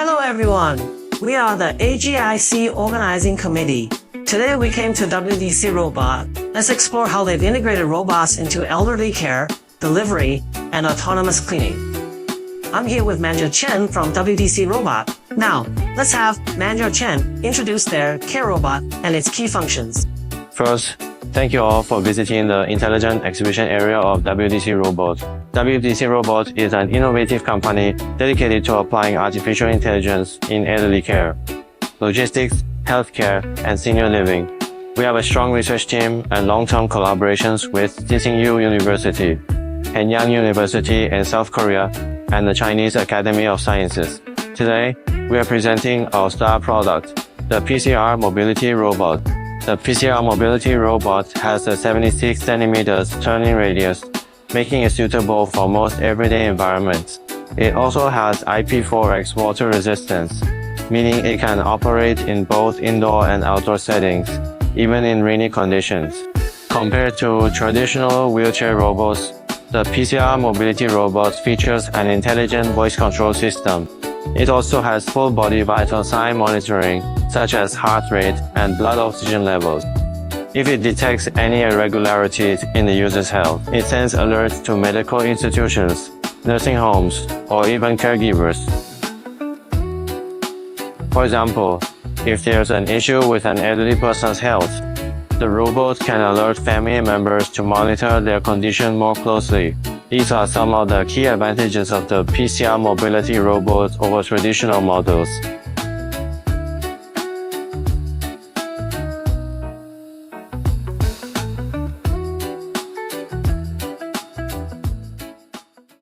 Hello everyone, we are the AGIC Organizing Committee. Today we came to WDC Robot. Let's explore how they've integrated robots into elderly care, delivery, and autonomous cleaning. I'm here with Manager Chen from WDC Robot. Now, let's have Manager Chen introduce their care robot and its key functions. First, thank you all for visiting the intelligent exhibition area of WDC Robot. WDC Robot is an innovative company dedicated to applying artificial intelligence in elderly care, logistics, healthcare, and senior living. We have a strong research team and long-term collaborations with Tsinghua University, Hanyang University in South Korea, and the Chinese Academy of Sciences. Today, we are presenting our star product, the PCR Mobility Robot. The PCR Mobility Robot has a 76 cm turning radius, making it suitable for most everyday environments. It also has IP4X water resistance, meaning it can operate in both indoor and outdoor settings, even in rainy conditions. Compared to traditional wheelchair robots, the PCR Mobility Robot features an intelligent voice control system. It also has full body vital sign monitoring, such as heart rate and blood oxygen levels. If it detects any irregularities in the user's health, it sends alerts to medical institutions, nursing homes, or even caregivers. For example, if there's an issue with an elderly person's health, the robot can alert family members to monitor their condition more closely. These are some of the key advantages of the PCR Mobility Robot over traditional models.